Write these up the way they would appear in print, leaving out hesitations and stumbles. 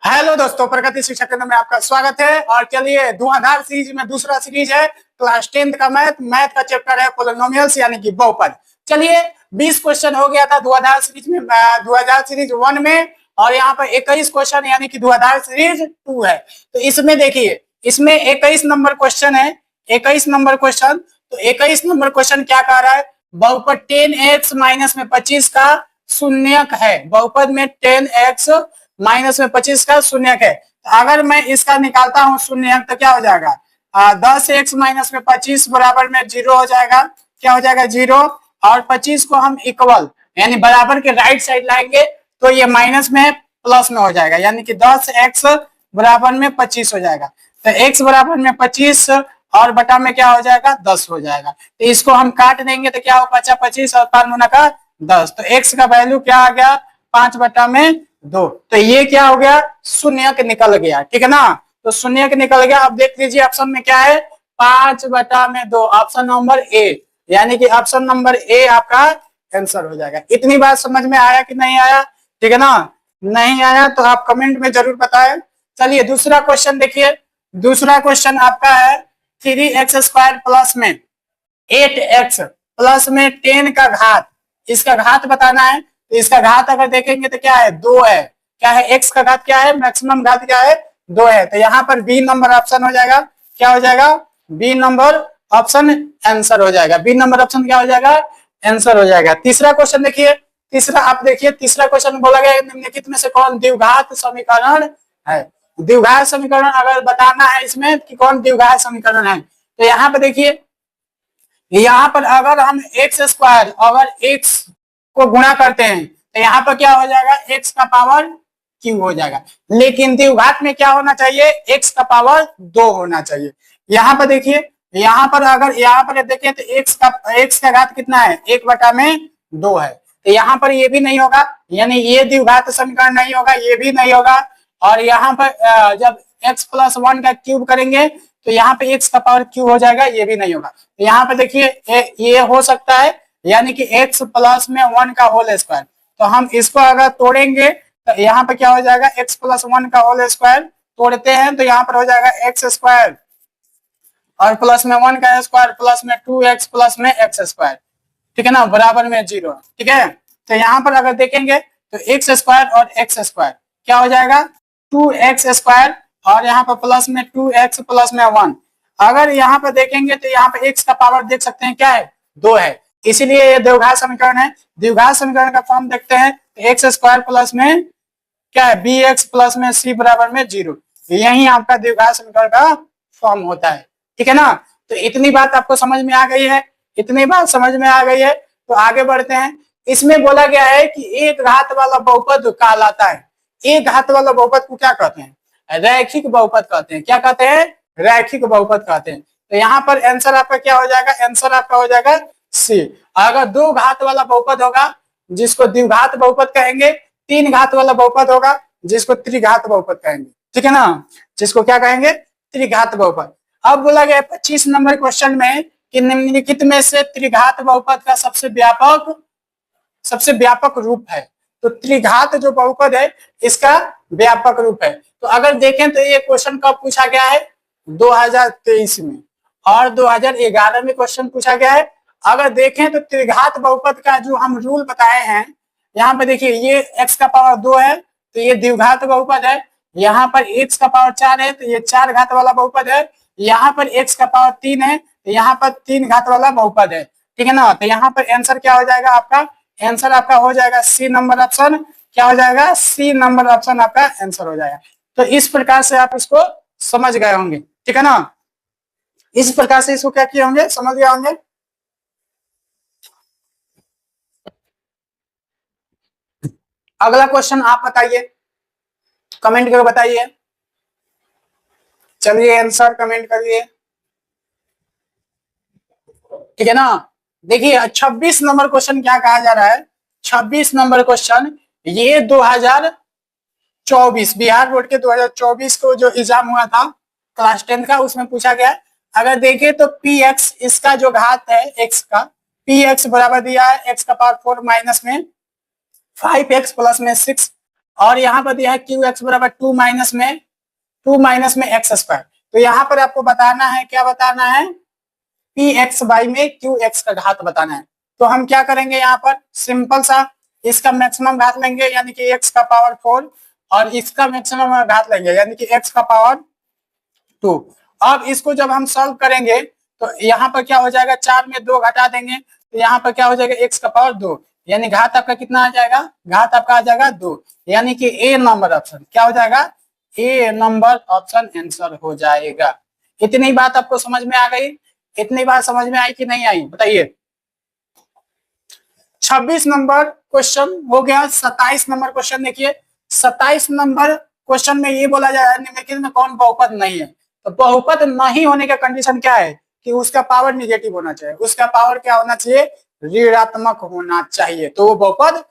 Hello दोस्तों, प्रगति शिक्षा केंद्र में आपका स्वागत है। और चलिए, धुआंधार सीरीज में दूसरा सीरीज है क्लास 10th का मैथ का चैप्टर है पोलिनोमियल्स यानी कि बहुपद। चलिए, 20 क्वेश्चन हो गया था धुआंधार सीरीज में, धुआंधार सीरीज 1 में, और यहाँ पर 21 क्वेश्चन यानी कि धुआंधार सीरीज 2 है। तो इसमें देखिए, इसमें 21 नंबर क्वेश्चन है, 21 नंबर क्वेश्चन। तो 21 नंबर क्वेश्चन क्या कह रहा है? बहुपद 10x माइनस में 25 का शून्यक है। बहुपद में 10x माइनस में 25 का शून्यक है। तो अगर मैं इसका निकालता हूं शून्यक तो क्या हो जाएगा? 10x माइनस में 25 बराबर में 0 हो जाएगा। क्या हो जाएगा? 0। और 25 को हम इक्वल यानी बराबर के राइट साइड लाएंगे तो ये माइनस में प्लस में हो जाएगा, यानी कि 10x बराबर में 25 हो जाएगा। तो x बराबर में 25 और बटा में क्या हो जाएगा? 10 हो जाएगा। तो इसको हम काट देंगे तो क्या हो? 25 और 5 का 10। तो x का वैल्यू क्या आ गया? 5/2। तो ये क्या हो गया? शून्यक निकल गया। ठीक है ना? तो शून्यक निकल गया। अब देख लीजिए ऑप्शन में क्या है? 5/2, ऑप्शन नंबर ए, यानी कि ऑप्शन नंबर ए आपका आंसर हो जाएगा। इतनी बात समझ में आया कि नहीं आया? ठीक है ना? नहीं आया तो आप कमेंट में जरूर बताएं। चलिए दूसरा क्वेश्चन देखिए। दूसरा क्वेश्चन आपका है 3x² प्लस में 8x प्लस में 10 का घात, इसका घात बताना है। तो इसका घात अगर देखेंगे तो क्या है? 2 है। क्या है? x का घात क्या है? मैक्सिमम घात क्या है? 2 है। तो यहाँ पर बी नंबर ऑप्शन हो जाएगा। क्या हो जाएगा? बी नंबर ऑप्शन आंसर हो जाएगा। बी नंबर ऑप्शन क्या हो जाएगा? आंसर हो जाएगा। तीसरा क्वेश्चन देखिए। तीसरा आप देखिए, तीसरा क्वेश्चन बोला गया निम्नलिखित में से कौन द्विघात समीकरण है? द्विघात समीकरण अगर बताना है इसमें कि कौन द्विघात समीकरण है, तो यहाँ पे देखिए, यहाँ पर अगर हम x² अगर x को गुणा करते हैं तो यहाँ पर क्या हो जाएगा? x का पावर q हो जाएगा। लेकिन द्विघात में क्या होना चाहिए? x का पावर 2 होना चाहिए। यहाँ पर देखिए, यहाँ पर अगर यहाँ पर देखें तो x का घात कितना है? 1/2 है। तो यहाँ पर ये भी नहीं होगा, यानी ये द्विघात समीकरण नहीं होगा, ये भी नहीं होगा। और यहाँ पर जब x+1 का क्यूब करेंगे तो यहाँ पे x का पावर क्यू हो जाएगा, ये भी नहीं होगा। तो यहाँ पे देखिए ये हो सकता है, यानी कि x प्लस में 1 का होल स्क्वायर। तो हम इसको अगर तोड़ेंगे तो यहाँ पे क्या हो जाएगा? x+1 का होल स्क्वायर तोड़ते हैं तो यहाँ पर हो जाएगा x² और प्लस में 1 का स्क्वायर प्लस में 2x प्लस में x²। ठीक है ना? बराबर में 0। ठीक है? तो यहाँ पर अगर देखेंगे तो x² और x² क्या हो जाएगा? 2x² और यहाँ पर प्लस में 2x प्लस में 1। अगर यहाँ पर देखेंगे तो यहाँ पे x का पावर देख सकते हैं क्या है? 2 है। इसीलिए ये द्विघात समीकरण है। द्विघात समीकरण का फॉर्म देखते हैं तो x² प्लस में क्या है? bx प्लस में c बराबर में 0। यही आपका द्विघात समीकरण का फॉर्म होता है। ठीक है ना? तो इतनी बात आपको समझ में आ गई है? इतनी बात समझ में आ गई है तो आगे बढ़ते हैं। इसमें बोला गया है कि एक घात वाला बहुपद कहलाता है। एक घात वाला बहुपद को क्या कहते हैं? रैखिक बहुपद कहते हैं। क्या कहते हैं? रैखिक बहुपद कहते हैं। तो यहाँ पर आंसर आपका क्या हो जाएगा? आंसर आपका हो जाएगा सी। अगर 2 घात वाला बहुपद होगा जिसको द्विघात बहुपद कहेंगे, 3 घात वाला बहुपद होगा जिसको त्रिघात बहुपद कहेंगे। ठीक है ना? जिसको क्या कहेंगे? त्रिघात बहुपद। अब बोला गया 25 नंबर क्वेश्चन में कि निम्नलिखित में से त्रिघात बहुपद का सबसे व्यापक रूप है। तो त्रिघात जो बहुपद है इसका व्यापक रूप है। तो अगर देखें तो ये क्वेश्चन कब पूछा गया है? 2023 में और 2011 में क्वेश्चन पूछा गया है। अगर देखें तो त्रिघात बहुपद का जो हम रूल बताए हैं, यहाँ पे देखिए ये x का पावर 2 है तो ये द्विघात बहुपद है। यहाँ पर x का पावर 4 है तो ये 4 घात वाला बहुपद है। यहाँ पर x का पावर 3 है तो यहाँ पर 3 घात वाला बहुपद है। ठीक है ना? तो यहाँ पर आंसर क्या हो जाएगा आपका? आंसर आपका हो जाएगा सी नंबर ऑप्शन। क्या हो जाएगा? सी नंबर ऑप्शन आपका आंसर हो जाएगा। तो इस प्रकार से आप इसको समझ गए होंगे। ठीक है ना? इस प्रकार से इसको क्या किए होंगे? समझ गए होंगे। अगला क्वेश्चन आप बताइए, कमेंट करके बताइए। चलिए आंसर कमेंट करिए। ठीक है ना? देखिए 26 नंबर क्वेश्चन क्या कहा जा रहा है? 26 नंबर क्वेश्चन ये 2024 बिहार बोर्ड के 2024 को जो एग्जाम हुआ था क्लास 10 का, उसमें पूछा गया। अगर देखें तो px इसका जो घात है x का, px बराबर दिया है x का पावर 4 माइनस में 5x प्लस में 6 और यहाँ पर दिया है क्यू एक्स बराबर 2 माइनस में एक्स स्क्वायर। तो यहाँ पर आपको बताना है, क्या बताना है, पी एक्स वाई में क्यू एक्स का घात बताना है। तो हम क्या करेंगे, यहाँ पर सिंपल सा इसका मैक्सिमम घात लेंगे यानी कि एक्स का पावर 4 और इसका मैक्सिमम घात लेंगे यानी कि एक्स का पावर 2। अब इसको जब हम सॉल्व करेंगे तो यहाँ पर क्या हो जाएगा, 4 में 2 घटा देंगे तो यहाँ पर क्या हो जाएगा, एक्स का पावर 2 यानी घात आपका कितना आ जाएगा, घात आपका आ जाएगा 2 यानी कि ए नंबर ऑप्शन क्या हो जाएगा, ए नंबर ऑप्शन आंसर हो जाएगा। इतनी बात आपको समझ में आ गई, इतनी बात समझ में आई कि नहीं आई बताइए। 26 नंबर क्वेश्चन हो गया। 27 नंबर क्वेश्चन देखिए। 27 नंबर क्वेश्चन में ये बोला जा रहा है निम्नलिखित में कौन बहुपद नहीं है। तो बहुपद नहीं होने का कंडीशन क्या है कि उसका पावर निगेटिव होना चाहिए, उसका पावर क्या होना चाहिए, ऋणात्मक होना चाहिए, तो वो बहुपद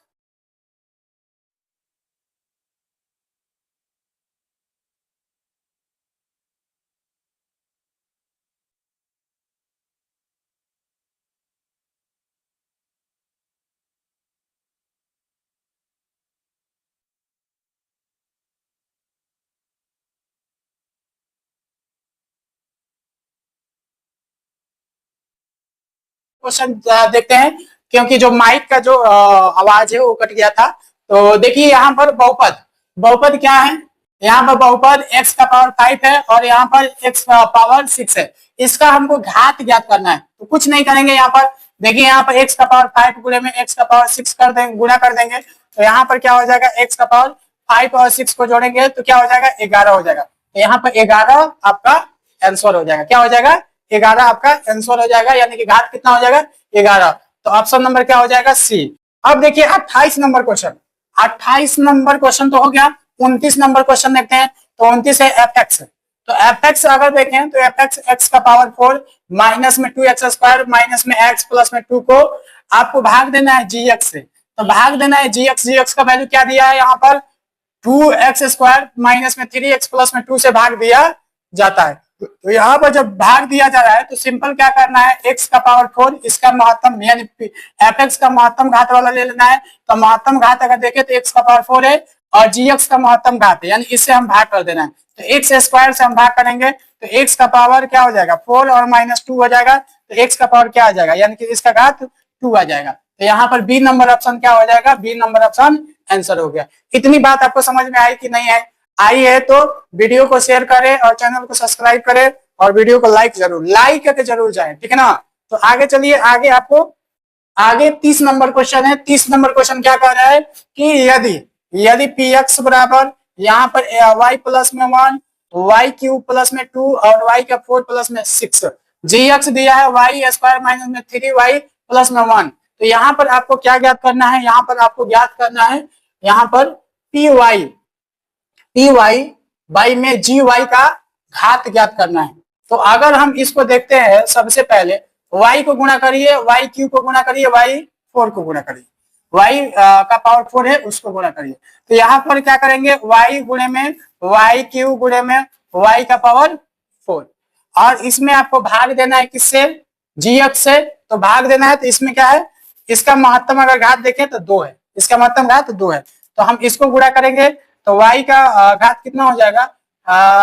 क्वेश्चन देखते हैं क्योंकि जो माइक का जो आवाज है वो कट गया था। तो देखिए यहाँ पर बहुपद, बहुपद क्या है, यहाँ पर बहुपद x का पावर 5 है और यहाँ पर x का पावर 6 है। इसका हमको घात ज्ञात करना है तो कुछ नहीं करेंगे, यहाँ पर देखिए यहाँ पर x का पावर 5 गुणे में x का पावर 6 कर देंगे, गुणा कर देंगे तो यहाँ पर क्या हो जाएगा, x का पावर 5 और 6 को जोड़ेंगे तो क्या हो जाएगा, 11 हो जाएगा। तो यहाँ पर 11 आपका आंसर हो जाएगा, क्या हो जाएगा, 11 आपका आंसर हो जाएगा यानी कि घात कितना हो जाएगा, 11। तो ऑप्शन नंबर क्या हो जाएगा, सी। अब देखिए 28 नंबर क्वेश्चन। 28 नंबर क्वेश्चन तो हो गया। 29 नंबर क्वेश्चन देखते हैं। तो 29 है एफ एक्स। तो एफ एक्स अगर देखें तो एफ एक्स एक्स का पावर 4 माइनस में 2x स्क्वायर माइनस में x प्लस में 2 को आपको भाग देना है जी एक्स से। तो भाग देना है जी एक्स का वैल्यू क्या दिया है यहाँ पर, 2x स्क्वायर माइनस में 3x प्लस में 2 से भाग दिया जाता है। तो यहाँ पर जब भाग दिया जा रहा है तो सिंपल क्या करना है, x का पावर 4 इसका महत्तम यानी एफ एक्स का महत्तम घात वाला ले लेना है। तो महत्तम घात अगर देखें तो x का पावर 4 है और gx का महत्तम घात है यानी इससे हम भाग कर देना है। तो x स्क्वायर से हम भाग करेंगे तो x का पावर क्या हो जाएगा, 4 और माइनस 2 हो जाएगा। तो x का पावर क्या आ जाएगा यानी कि इसका घात 2 आ जाएगा। तो यहाँ पर बी नंबर ऑप्शन क्या हो जाएगा, बी नंबर ऑप्शन आंसर हो गया। इतनी बात आपको समझ में आई कि नहीं है, आई है तो वीडियो को शेयर करें और चैनल को सब्सक्राइब करें और वीडियो को लाइक करके जरूर जाएं, ठीक है ना। तो आगे चलिए, आगे आपको आगे 30 नंबर क्वेश्चन है। 30 नंबर क्वेश्चन क्या कह रहा है कि यदि पी एक्स बराबर यहाँ पर y प्लस में 1 y क्यूब प्लस में 2 और y का 4 प्लस में 6 जी एक्स दिया है y स्क्वायर माइनस में 3y प्लस में 1। तो यहाँ पर आपको क्या ज्ञात करना है, यहाँ पर आपको ज्ञात करना है यहाँ पर पी वाई में जी वाई का घात ज्ञात करना है। तो अगर हम इसको देखते हैं, सबसे पहले y को गुणा करिए, y क्यू को गुणा करिए, y 4 को गुणा करिए, y का पावर 4 है उसको गुणा करिए। तो यहाँ पर क्या करेंगे, y गुणे में y क्यू गुणे में y का पावर 4 और इसमें आपको भाग देना है किससे, जी एक्स से। तो भाग देना है तो इसमें क्या है, इसका महत्तम अगर घात देखें तो 2 है, इसका महत्तम घात 2 है। तो हम इसको गुणा करेंगे तो y का घात कितना हो जाएगा,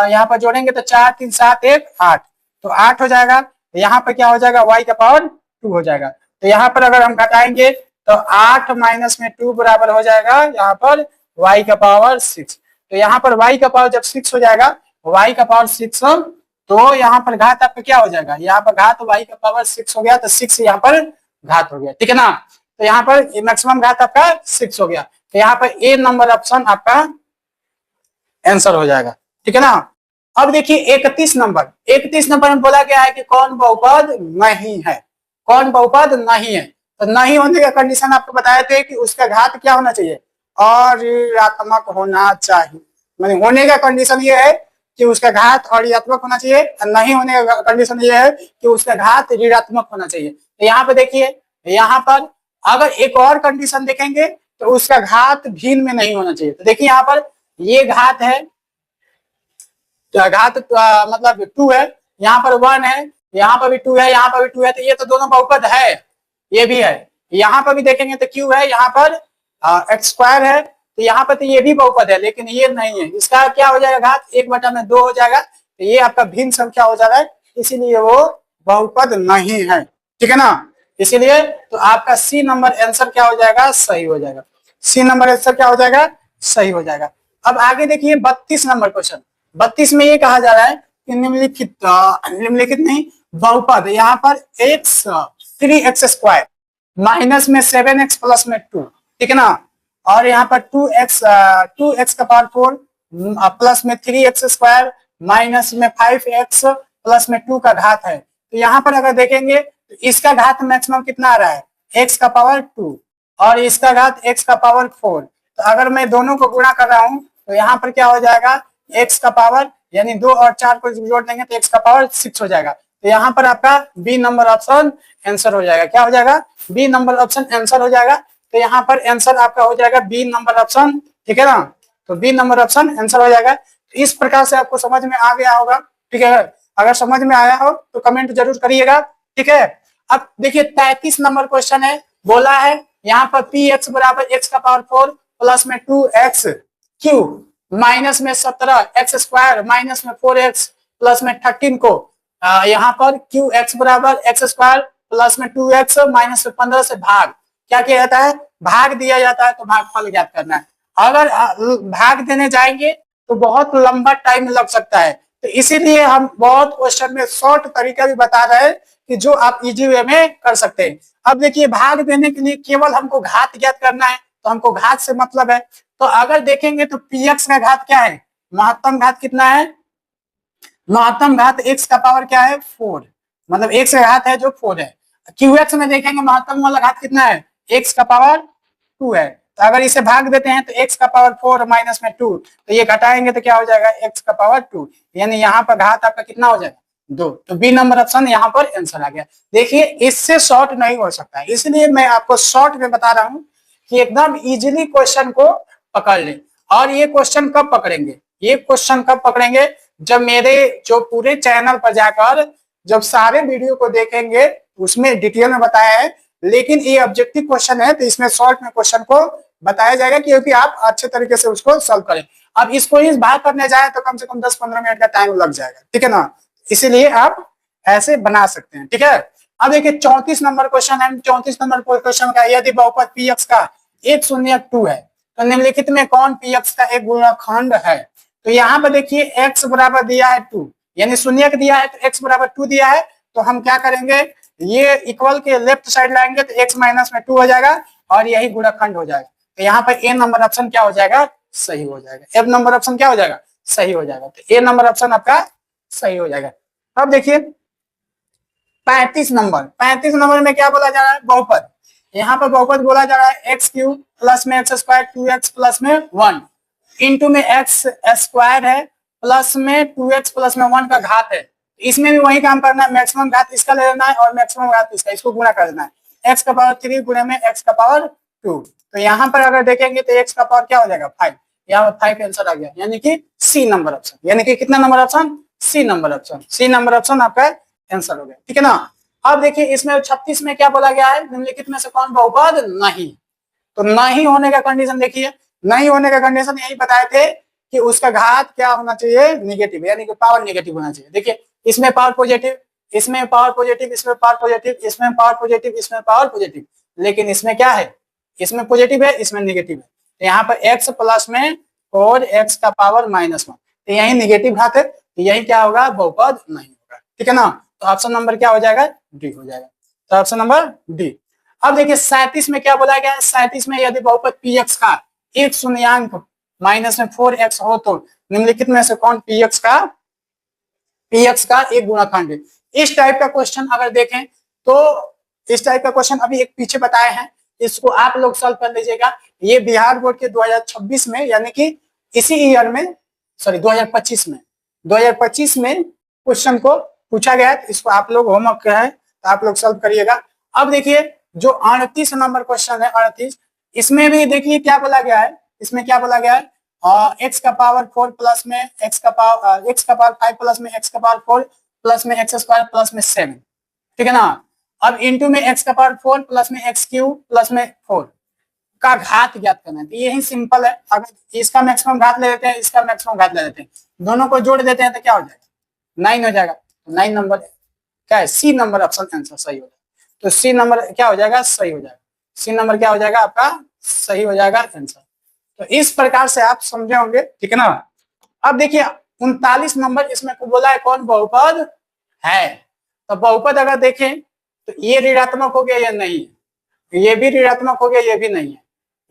यहाँ पर जोड़ेंगे तो 4 3 7 1 8, तो 8 हो जाएगा। यहाँ पर क्या हो जाएगा, y का पावर 2 हो जाएगा। तो यहाँ पर अगर हम घटाएंगे तो 8 माइनस में 2 बराबर हो जाएगा यहाँ पर y का पावर 6। तो यहाँ पर y का पावर जब 6 हो जाएगा, y का पावर 6, तो यहाँ पर घात आपका क्या हो जाएगा, यहाँ पर घात y का पावर 6 हो गया तो 6 यहाँ पर घात हो गया, ठीक है ना। तो यहाँ पर मैक्सिमम घात आपका 6 हो गया। तो यहाँ पर ए नंबर ऑप्शन आपका आंसर हो जाएगा, ठीक है ना। अब देखिए 31 नंबर में बोला गया है कि कौन बहुपद नहीं है, कौन बहुपद नहीं है। तो नहीं होने का कंडीशन आपको बताए थे कि उसका घात क्या होना चाहिए, अऋणात्मक होना चाहिए। माने होने का कंडीशन ये है कि उसका घात अऋणात्मक होना चाहिए, नहीं होने का कंडीशन ये है कि उसका घात ऋणात्मक होना चाहिए। तो यहाँ पे देखिए, यहाँ पर अगर एक और कंडीशन देखेंगे तो उसका घात भिन्न में नहीं होना चाहिए। तो देखिए यहाँ पर ये घात है, घात मतलब 2 है, यहाँ पर 1 है, यहाँ पर भी 2 है, यहाँ पर भी 2 है, तो ये तो दोनों बहुपद है, ये भी है। यहाँ पर भी देखेंगे तो क्यू है, यहाँ पर एक्स स्क्वायर है, तो यहाँ पर तो ये भी बहुपद है लेकिन ये नहीं है, इसका क्या हो जाएगा घात 1/2 हो जाएगा, तो ये आपका भिन्न संख्या हो जा रहा है, इसीलिए वो बहुपद नहीं है। ठीक है ना, इसीलिए तो आपका सी नंबर आंसर क्या हो जाएगा, सही हो जाएगा। सी नंबर आंसर क्या हो जाएगा, सही हो जाएगा। अब आगे देखिए 32 नंबर क्वेश्चन। 32 में ये कहा जा रहा है कि निम्नलिखित नहीं बहुपद यहाँ पर x 3x² माइनस में 7x प्लस में 2, ठीक है ना, और यहाँ पर 2x का पावर 4 प्लस में 3x² माइनस में 5x प्लस में 2 का घात है। तो यहाँ पर अगर देखेंगे तो इसका घात मैक्सिमम कितना आ रहा है, x का पावर 2 और इसका घात x का पावर 4। तो अगर मैं दोनों को गुणा कर रहा हूं तो यहाँ पर क्या हो जाएगा, x का पावर यानी 2 और 4 को जोड़ देंगे तो x का पावर 6 हो जाएगा। तो यहाँ पर आपका बी नंबर ऑप्शन आंसर हो जाएगा। क्या हो जाएगा, बी नंबर ऑप्शन आंसर हो जाएगा। तो यहाँ पर आंसर आपका हो जाएगा बी नंबर ऑप्शन, ठीक है ना, तो बी नंबर ऑप्शन आंसर हो जाएगा। तो इस प्रकार से आपको समझ में आ गया होगा, ठीक है। अगर समझ में आया हो तो कमेंट जरूर करिएगा, ठीक है। अब देखिए 33 नंबर क्वेश्चन है, बोला है यहाँ पर पी एक्स बराबर x का पावर 4 प्लस में 2x³ माइनस में 17x² माइनस में 4x प्लस में 13 को यहाँ पर qx बराबर x² प्लस में 2x माइनस में 15 से भाग क्या किया जाता है, भाग दिया जाता है। तो भागफल ज्ञात करना है। अगर भाग देने जाएंगे तो बहुत लंबा टाइम लग सकता है, तो इसीलिए हम बहुत क्वेश्चन में शॉर्ट तरीका भी बता रहे हैं कि जो आप इजी वे में कर सकते हैं। अब देखिए भाग देने के लिए केवल हमको घात ज्ञात करना है, तो हमको घात से मतलब है। तो अगर देखेंगे तो px का घात क्या है, महत्तम घात कितना है, महत्तम घात x का पावर क्या है 4, मतलब x का घात है जो 4 है। qx में देखेंगे महत्तम वाला घात कितना है, x का पावर 2 है। तो अगर इसे भाग देते हैं तो x का पावर 4 माइनस में 2, तो ये घटाएंगे तो क्या हो जाएगा x का पावर 2, यानी यहाँ पर घात आपका कितना हो जाएगा 2। तो बी नंबर ऑप्शन यहाँ पर आंसर आ गया। देखिए इससे शॉर्ट नहीं हो सकता है, इसलिए मैं आपको शॉर्ट में बता रहा हूँ कि एकदम इजीली क्वेश्चन को पकड़ ले। और ये क्वेश्चन कब पकड़ेंगे, ये क्वेश्चन कब पकड़ेंगे, जब मेरे जो पूरे चैनल पर जाकर जब सारे वीडियो को देखेंगे उसमें डिटेल में बताया है। लेकिन ये ऑब्जेक्टिव क्वेश्चन है तो इसमें शॉर्ट में क्वेश्चन को बताया जाएगा क्योंकि आप अच्छे तरीके से उसको सॉल्व करें। अब इसको इस भाग करने जाए तो कम से कम 10-15 मिनट का टाइम लग जाएगा, ठीक है ना, इसीलिए आप ऐसे बना सकते हैं, ठीक है। अब देखिए 34 नंबर क्वेश्चन है। 34 नंबर क्वेश्चन का यदि बहुपद px का 1/2 है तो निम्नलिखित में कौन px का एक गुणनखंड है। तो यहाँ पर देखिए x बराबर दिया है 2, यानी शून्यक दिया है तो x बराबर 2 दिया है। तो हम क्या करेंगे, ये इक्वल के लेफ्ट साइड लाएंगे तो x माइनस में 2 हो जाएगा और यही गुणनखंड हो जाएगा। तो यहाँ पर ए नंबर ऑप्शन क्या हो जाएगा, सही हो जाएगा। एफ नंबर ऑप्शन क्या हो जाएगा, सही हो जाएगा। तो ए नंबर ऑप्शन आपका सही हो जाएगा। अब देखिए 35 नंबर में क्या बोला जा रहा है, बहुपद। यहाँ पर बहुपद बोला जा रहा है x³ प्लस में x² 2x प्लस में 1 इंटू में x² है प्लस में 2x प्लस में 1 का घात है। इसमें भी वही काम करना है, मैक्सिमम घात इसका ले लेना है और मैक्सिमम घात इसका, इसको गुणा कर देना है। x का पावर 3 गुणे में x का पावर 2। तो यहाँ पर अगर देखेंगे तो x का पावर क्या हो जाएगा 5, यहाँ पर 5 आंसर आ गया, यानी कि सी नंबर ऑप्शन, यानी कि कितना number option, C number option. C number option आपका आंसर हो गया, ठीक है ना। अब देखिए इसमें 36 में क्या बोला गया है, निम्नलिखित में से कौन बहुपद नहीं। तो नहीं होने का कंडीशन देखिए, नहीं होने का कंडीशन यही बताए थे कि उसका घात क्या होना चाहिए, निगेटिव, यानी कि पावर निगेटिव होना चाहिए। देखिए इसमें पावर पॉजिटिव, इसमें पावर पॉजिटिव, इसमें पावर पॉजिटिव, इसमें पावर पॉजिटिव, इसमें पावर पॉजिटिव, लेकिन इसमें क्या है, इसमें पॉजिटिव है, इसमें निगेटिव है। तो यहाँ पर x प्लस में और x का पावर -1, तो यही निगेटिव घात है, तो यही क्या होगा, बहुपद नहीं होगा, ठीक है ना। तो ऑप्शन नंबर क्या हो जाएगा, डी हो जाएगा। तो ऑप्शन नंबर डी। अब देखिए 37 में क्या बोला गया है, 37 में यदि बहुपद px का एक शून्यांक माइनस में 4x हो तो निम्नलिखित में से कौन px का एक गुणनखंड है। इस टाइप का क्वेश्चन अगर देखें तो इस टाइप का क्वेश्चन अभी एक पीछे बताए हैं, इसको आप लोग सॉल्व कर लीजिएगा। ये बिहार बोर्ड के 2026 में, यानी कि इसी ईयर में, सॉरी 2025 में क्वेश्चन को पूछा गया है। इसको आप लोग होमवर्क है तो आप लोग सॉल्व करिएगा। अब देखिए जो 38 नंबर क्वेश्चन है, 38, इसमें भी देखिए क्या बोला गया है, इसमें क्या बोला गया है, x का पावर 4 प्लस में x का पावर 5 प्लस में x का पावर 4 प्लस में x² प्लस में 7, ठीक है ना। अब इंटू में x का पावर 4 प्लस में x³ प्लस में 4 का घात ज्ञात करना है। तो यही सिंपल है, अगर इसका मैक्सिमम घात ले लेते हैं, इसका मैक्सिमम घात ले लेते हैं, दोनों को जोड़ देते हैं तो क्या हो जाएगा, 9 हो जाएगा। 9 नंबर क्या है, सी नंबर ऑप्शन आंसर सही हो जाएगा। तो सी नंबर क्या हो जाएगा, सही हो जाएगा। सी नंबर क्या हो जाएगा आपका, सही हो जाएगा आंसर। तो इस प्रकार से आप समझे होंगे, ठीक है ना। अब देखिए 39 नंबर इसमें को बोला है कौन बहुपद है। तो बहुपद अगर देखें तो ये ऋणात्मक हो गया या नहीं, ये भी ऋणात्मक हो गया, ये भी नहीं है।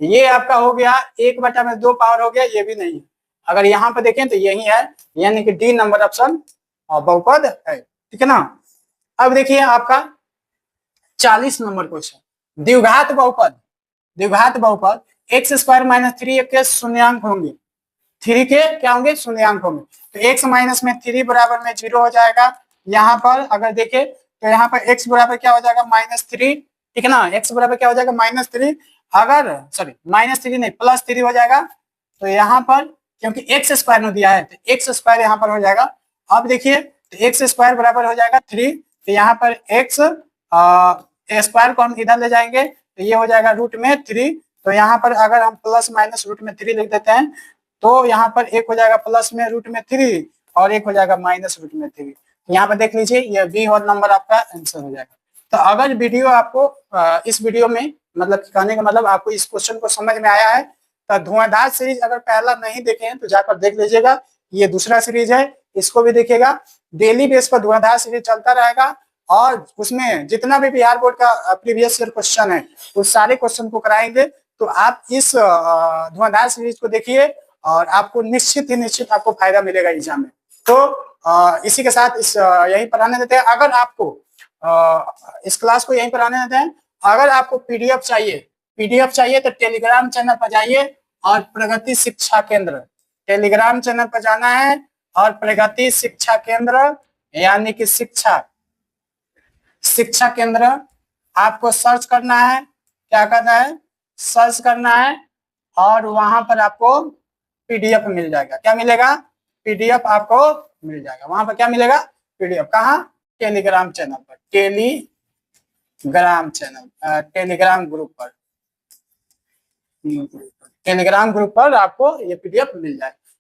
ये आपका हो गया 1/2 पावर हो गया, ये भी नहीं है। अगर यहाँ पर देखें तो यही है, यानी कि डी नंबर ऑप्शन बहुपद है, ठीक है ना। अब देखिए आपका 40 नंबर क्वेश्चन, द्विघात बहुपद। द्विघात बहुपद x स्क्वायर माइनस 3 के शून्यांक होंगे, 3 के क्या होंगे, शून्यांक होंगे। तो x माइनस में 3 बराबर में 0 हो जाएगा। यहाँ पर अगर देखें तो यहाँ पर x बराबर क्या हो जाएगा, -3, ठीक है ना। x बराबर क्या हो जाएगा, -3, अगर सॉरी -3 नहीं +3 हो जाएगा। तो यहाँ पर क्योंकि x स्क्वायर में दिया है तो x स्क्वायर यहाँ पर हो जाएगा। अब देखिए तो x स्क्वायर बराबर हो जाएगा 3, तो यहाँ पर x स्क्वायर को हम इधर ले जाएंगे तो ये हो जाएगा √3। तो यहाँ पर अगर हम प्लस माइनस √3 लिख देते हैं तो यहाँ पर एक हो जाएगा प्लस में √3 और एक हो जाएगा माइनस √3। यहाँ पर देख लीजिए ये बी और नंबर आपका आंसर हो जाएगा। तो अगर वीडियो आपको इस वीडियो में मतलब कहने का मतलब आपको इस क्वेश्चन को समझ में आया है तो धुआंधार सीरीज अगर पहला नहीं देखे हैं तो जाकर देख लीजिएगा। ये दूसरा सीरीज है, इसको भी देखिएगा। डेली बेस पर धुआंधार सीरीज चलता रहेगा और उसमें जितना भी बिहार बोर्ड का प्रीवियस ईयर क्वेश्चन है उस सारे क्वेश्चन को कराएंगे। तो आप इस धुआंधार सीरीज को देखिए और आपको निश्चित आपको फायदा मिलेगा एग्जाम में। तो इसी के साथ इस यही पढ़ाने देते हैं। अगर आपको इस क्लास को यहीं पर आने देते हैं। अगर आपको पीडीएफ चाहिए तो टेलीग्राम चैनल पर जाइए और प्रगति शिक्षा केंद्र टेलीग्राम चैनल पर जाना है और प्रगति शिक्षा केंद्र यानी कि शिक्षा केंद्र आपको सर्च करना है। क्या करना है, सर्च करना है और वहां पर आपको पीडीएफ मिल जाएगा। क्या मिलेगा, पीडीएफ आपको मिल जाएगा। वहां पर क्या मिलेगा, पीडीएफ। कहाँ, टेलीग्राम चैनल पर, टेलीग्राम ग्रुप पर आपको ये पीडीएफ मिल जाएगा।